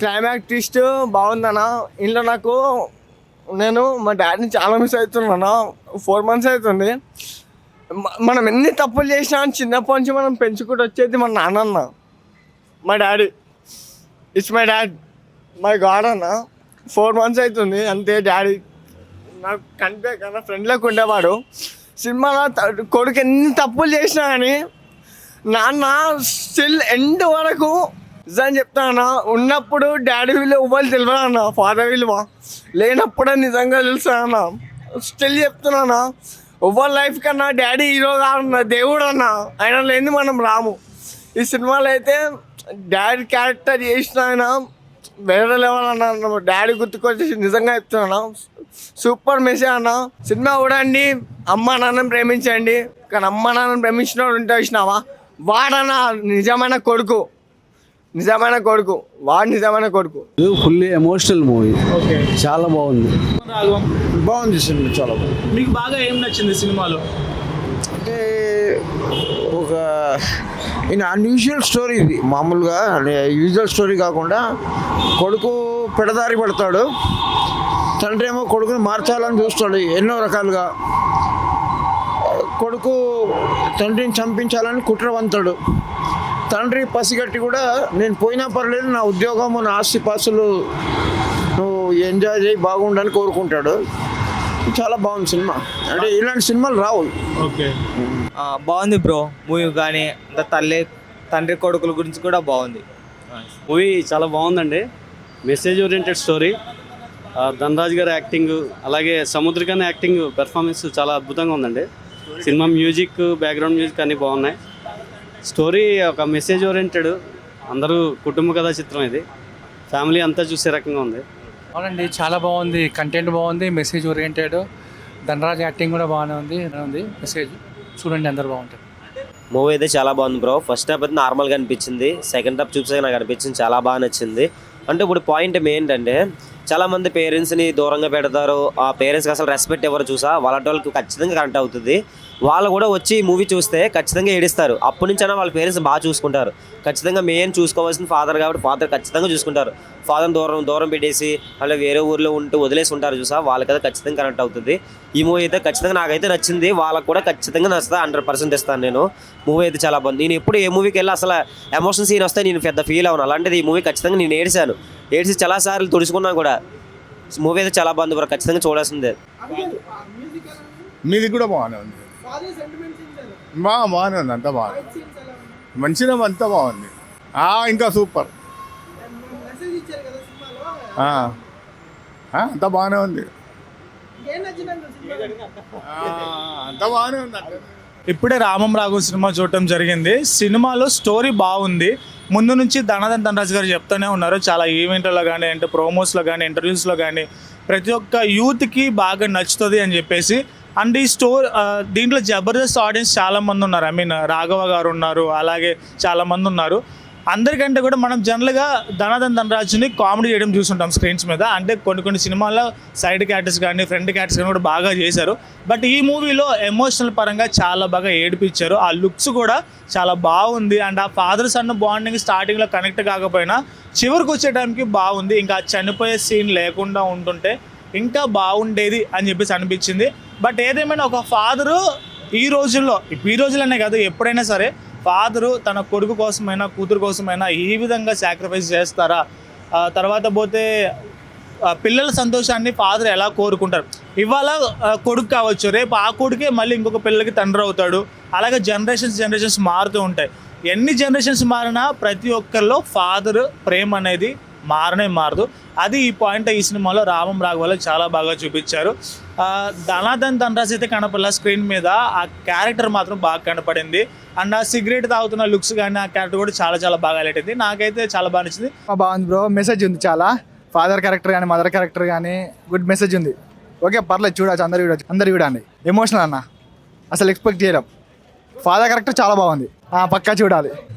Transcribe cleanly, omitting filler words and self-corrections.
Climax twist బాగుందన్న. ఇంట్లో నేను మా డాడీని చాలా మిస్ అవుతున్నాను. 4 months అవుతుంది. మనం ఎన్ని తప్పులు చేసినా చిన్నప్పటి నుంచి మనం పెంచుకుంటూ వచ్చేది మన నాన్న, మా daddy. It's my dad, my God అన్న. 4 months అవుతుంది అంతే. డాడీ నాకు కంటే కన్నా ఫ్రెండ్లోకి ఉండేవాడు. సినిమాలో కొడుకు ఎన్ని తప్పులు చేసినా కానీ నాన్న స్టిల్ ఎండ్ వరకు నిజం చెప్తాను. ఉన్నప్పుడు డాడీ విలువ ఇవ్వాలి తెలియదు అన్న, ఫాదర్ విలువ లేనప్పుడే నిజంగా తెలుసా అన్న. స్టిల్ చెప్తున్నాను, ఎవరి లైఫ్ కన్నా డాడీ హీరో కాదన్న, దేవుడు అన్న. ఆయన లేని మనం రాము. ఈ సినిమాలో అయితే డాడీ క్యారెక్టర్ చేసిన ఆయన వేరే లెవెల్ అన్న. డాడీ గుర్తుకొచ్చేసి నిజంగా చెప్తున్నాను, సూపర్ మెసేజ్ అన్న. సినిమా చూడండి, అమ్మ నాన్నని ప్రేమించండి. కానీ అమ్మ నాన్నని ప్రేమించిన వాడు ఉంటే వచ్చినావా, వాడన్న నిజమైన కొడుకు, నిజమైన కొడుకు, వాడు నిజమైన కొడుకు. Full emotional movie. ఓకే, చాలా బాగుంది. రాఘవం, బాగుంది సినిమా, చాలా బాగుంది. మీకు బాగా ఏం నచ్చింది సినిమాలో? అంటే ఒక అన్యూజువల్ స్టోరీ ఇది. మామూలుగా యూజువల్ స్టోరీ కాకుండా కొడుకు పెడదారి పడతాడు, తండ్రి ఏమో కొడుకుని మార్చాలని చూస్తాడు ఎన్నో రకాలుగా. కొడుకు తండ్రిని చంపించాలని కుట్రవంతాడు. తండ్రి పసిగట్టి కూడా నేను పోయినా పర్లేదు, నా ఉద్యోగము నా ఆస్తిపాస్తులు నువ్వు ఎంజాయ్ చేయి, బాగుండని కోరుకుంటాడు. చాలా బాగుంది సినిమా. అంటే ఇలాంటి సినిమాలు రావు. ఓకే, బాగుంది బ్రో మూవీ. కానీ తండ్రి కొడుకుల గురించి కూడా బాగుంది. మూవీ చాలా బాగుందండి. Message oriented story. ధనరాజ్ గారి యాక్టింగ్, అలాగే సముద్రికన్ యాక్టింగ్ పెర్ఫార్మెన్స్ చాలా అద్భుతంగా ఉందండి. సినిమా మ్యూజిక్, బ్యాక్గ్రౌండ్ మ్యూజిక్ అన్నీ బాగున్నాయి. స్టోరీ ఒక మెసేజ్ ఓరియంటెడ్, అందరూ కుటుంబ కథా చిత్రం. ఇది ఫ్యామిలీ అంతా చూసే రకంగా ఉంది. అవునండి, చాలా బాగుంది. కంటెంట్ బాగుంది, మెసేజ్ ఓరియంటెడ్. ధనరాజ్ యాక్టింగ్ కూడా బాగానే ఉంది. మెసేజ్ చూడండి, అందరు బాగుంటుంది. మూవీ అయితే చాలా బాగుంది బ్రో. ఫస్ట్ హాఫ్ అయితే నార్మల్గా అనిపించింది, సెకండ్ హాఫ్ చూసాక నాకు అనిపించింది చాలా బాగా నచ్చింది. అంటే ఇప్పుడు పాయింట్ ఏంటంటే, చాలామంది పేరెంట్స్ని దూరంగా పెడతారు, ఆ పేరెంట్స్కి అసలు రెస్పెక్ట్ ఎవరు చూసా వాళ్ళకి ఖచ్చితంగా కనెక్ట్ అవుతుంది. వాళ్ళు కూడా వచ్చి మూవీ చూస్తే ఖచ్చితంగా ఏడిస్తారు. అప్పటి నుంచైనా వాళ్ళ పేరెంట్స్ బాగా చూసుకుంటారు. ఖచ్చితంగా మెయిన్ చూసుకోవాల్సిన ఫాదర్ కాబట్టి ఫాదర్ ఖచ్చితంగా చూసుకుంటారు. ఫాదర్ని దూరం పెట్టేసి అలా వేరే ఊర్లో వదిలేసి ఉంటారు చూసా, వాళ్ళకైతే ఖచ్చితంగా కనెక్ట్ అవుతుంది. ఈ మూవీ అయితే ఖచ్చితంగా నాకైతే నచ్చింది, వాళ్ళకు కూడా ఖచ్చితంగా నచ్చుతా. 100% ఇస్తాను నేను. మూవీ అయితే చాలా బాగుంది. నేను ఎప్పుడు ఏ మూవీకి వెళ్ళి అసలు ఎమోషన్ సీన్ వస్తే నేను పెద్ద ఫీల్ అవ్వను. అలాంటిది ఈ మూవీ ఖచ్చితంగా నేను ఏడ్చి చాలాసార్లు తుడుచుకున్నాను కూడా. మూవీ అయితే చాలా బాగుంది బ్రో, ఖచ్చితంగా చూడాల్సిందే. మీది కూడా బాగానే ఉంది, బాగానే ఉంది, అంతా బాగుంది. మంచిగా అంతా బాగుంది. ఇంకా సూపర్. అంతా బాగానే ఉంది, అంతా బాగానే ఉంది. ఇప్పుడే రామం రాఘవ్ సినిమా చూడటం జరిగింది. సినిమాలో స్టోరీ బాగుంది. ముందు నుంచి ధనరాజ్ గారు చెప్తూనే ఉన్నారు, చాలా ఈవెంట్లలో కానీ, అంటే ప్రోమోస్లో కానీ, ఇంటర్వ్యూస్లో కానీ ప్రతి ఒక్క యూత్కి బాగా నచ్చుతుంది అని చెప్పేసి. అండ్ ఈ దీంట్లో జబర్దస్త్ ఆడియన్స్ చాలామంది ఉన్నారు. రాఘవ గారు ఉన్నారు, అలాగే చాలామంది ఉన్నారు. అందరికంటే కూడా మనం జనరల్గా ధనరాజ్ని కామెడీ చేయడం చూస్తుంటాం స్క్రీన్స్ మీద. అంటే కొన్ని సినిమాల్లో సైడ్ క్యారెక్టర్స్ కానీ, ఫ్రంట్ క్యారెక్టర్స్ కానీ కూడా బాగా చేశారు. బట్ ఈ మూవీలో ఎమోషనల్ పరంగా చాలా బాగా ఏడిపించారు. ఆ లుక్స్ కూడా చాలా బాగుంది. అండ్ ఆ ఫాదర్ సన్ బాండింగ్ స్టార్టింగ్లో కనెక్ట్ కాకపోయినా చివరికి వచ్చే టైంకి బాగుంది. ఇంకా చనిపోయే సీన్ లేకుండా ఉంటుంటే ఇంకా బాగుండేది అని చెప్పేసి అనిపించింది. బట్ ఏదేమైనా ఒక ఫాదరు ఈ రోజుల్లోనే కాదు, ఎప్పుడైనా సరే ఫాదరు తన కొడుకు కోసమైనా కూతురు కోసమైనా ఈ విధంగా సాక్రిఫైస్ చేస్తారా? తర్వాత పోతే పిల్లల సంతోషాన్ని ఫాదర్ ఎలా కోరుకుంటారు? ఇవాళ కొడుకు కావచ్చు, రేపు ఆ కొడుకే మళ్ళీ ఇంకొక పిల్లలకి తండ్రి అవుతాడు. అలాగే జనరేషన్స్ మారుతూ ఉంటాయి. ఎన్ని జనరేషన్స్ మారినా ప్రతి ఒక్కరిలో ఫాదర్ ప్రేమ అనేది మారదు. అది ఈ పాయింట్ ఈ సినిమాలో రామం రాఘవలో చాలా బాగా చూపించారు. ధనరాజ్ అయితే కనపడలా స్క్రీన్ మీద, ఆ క్యారెక్టర్ మాత్రం బాగా కనపడింది. అండ్ ఆ సిగరెట్ తాగుతున్న లుక్స్ కానీ, ఆ క్యారెక్టర్ కూడా చాలా బాగా హైలైట్ అయింది. నాకైతే చాలా బాగా నచ్చింది. బాగుంది బ్రో, మెసేజ్ ఉంది చాలా. ఫాదర్ క్యారెక్టర్ కానీ, మదర్ క్యారెక్టర్ కానీ గుడ్ మెసేజ్ ఉంది. ఓకే, పర్లేదు, చూడవచ్చు, అందరు చూడండి. ఎమోషనల్ అన్న, అసలు ఎక్స్పెక్ట్ చేయలేం. ఫాదర్ క్యారెక్టర్ చాలా బాగుంది, పక్కా చూడాలి.